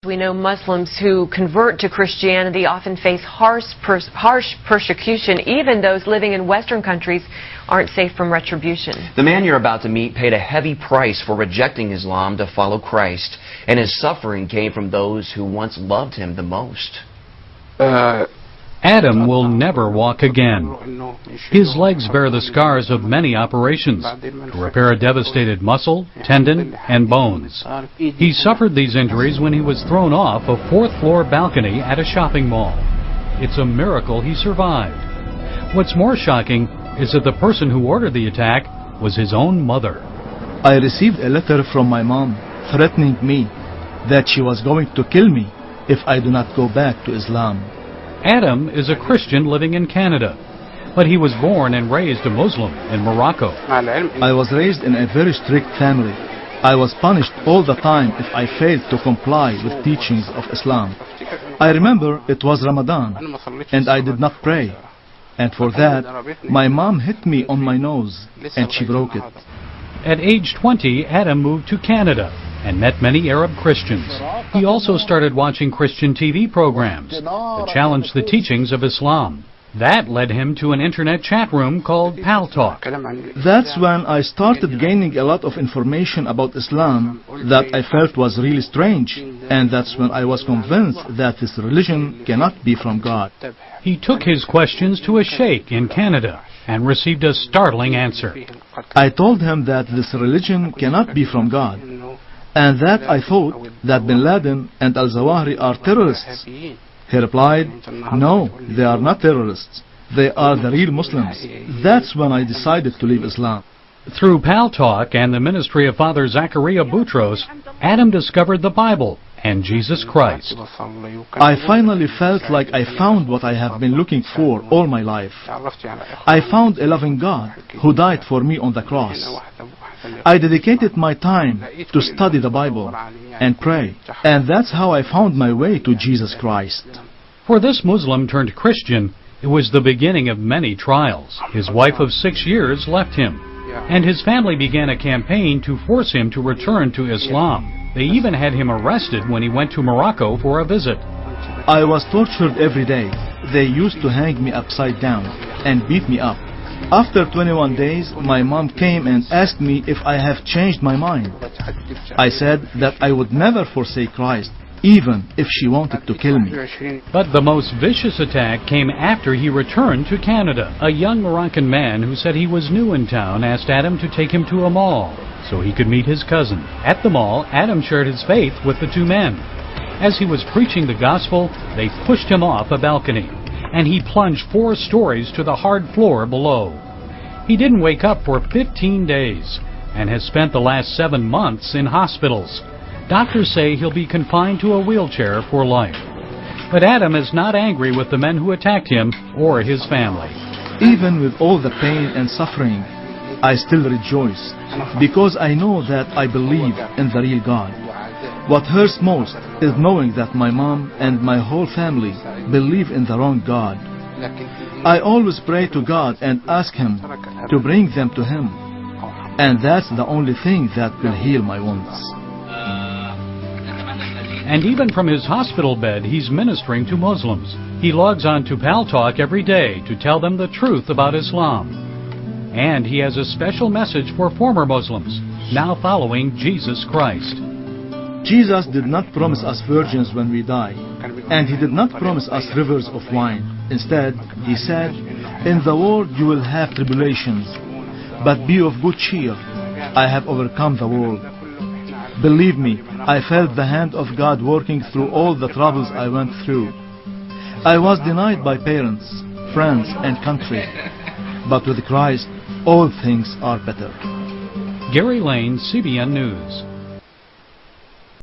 We know Muslims who convert to Christianity often face harsh persecution. Even those living in Western countries aren't safe from retribution. The man you're about to meet paid a heavy price for rejecting Islam to follow Christ, and his suffering came from those who once loved him the most. Adam will never walk again. His legs bear the scars of many operations to repair a devastated muscle, tendon, and bones. He suffered these injuries when he was thrown off a fourth-floor balcony at a shopping mall. It's a miracle he survived. What's more shocking is that the person who ordered the attack was his own mother. I received a letter from my mom threatening me that she was going to kill me if I do not go back to Islam. Adam is a Christian living in Canada, but he was born and raised a Muslim in Morocco. I was raised in a very strict family. I was punished all the time if I failed to comply with teachings of Islam. I remember it was Ramadan, and I did not pray. And for that, my mom hit me on my nose, and she broke it. At age 20, Adam moved to Canada and met many Arab Christians. He also started watching Christian TV programs that challenged the teachings of Islam. That led him to an internet chat room called Pal Talk. That's when I started gaining a lot of information about Islam that I felt was really strange, and that's when I was convinced that this religion cannot be from God. He took his questions to a sheikh in Canada and received a startling answer. I told him that this religion cannot be from God, and that I thought that Bin Laden and Al-Zawahiri are terrorists. He replied, no, they are not terrorists. They are the real Muslims. That's when I decided to leave Islam. Through Pal Talk and the ministry of Father Zachariah Boutros, Adam discovered the Bible and Jesus Christ. I finally felt like I found what I have been looking for all my life. I found a loving God who died for me on the cross. I dedicated my time to study the Bible and pray, and that's how I found my way to Jesus Christ. For this Muslim turned Christian, it was the beginning of many trials. His wife of 6 years left him, and his family began a campaign to force him to return to Islam. They even had him arrested when he went to Morocco for a visit. I was tortured every day. They used to hang me upside down and beat me up. After 21 days, my mom came and asked me if I have changed my mind. I said that I would never forsake Christ, even if she wanted to kill me. But the most vicious attack came after he returned to Canada. A young Moroccan man who said he was new in town asked Adam to take him to a mall so he could meet his cousin. At the mall, Adam shared his faith with the two men. As he was preaching the gospel, they pushed him off a balcony, and he plunged 4 stories to the hard floor below. He didn't wake up for 15 days and has spent the last 7 months in hospitals. Doctors say he'll be confined to a wheelchair for life. But Adam is not angry with the men who attacked him or his family. Even with all the pain and suffering, I still rejoice because I know that I believe in the real God. What hurts most is knowing that my mom and my whole family believe in the wrong God. I always pray to God and ask Him to bring them to Him. And that's the only thing that will heal my wounds. And even from his hospital bed, he's ministering to Muslims. He logs on to Pal Talk every day to tell them the truth about Islam. And he has a special message for former Muslims, now following Jesus Christ. Jesus did not promise us virgins when we die, and He did not promise us rivers of wine. Instead, He said, in the world you will have tribulations, but be of good cheer. I have overcome the world. Believe me, I felt the hand of God working through all the troubles I went through. I was denied by parents, friends, and country, but with Christ, all things are better. Gary Lane, CBN News.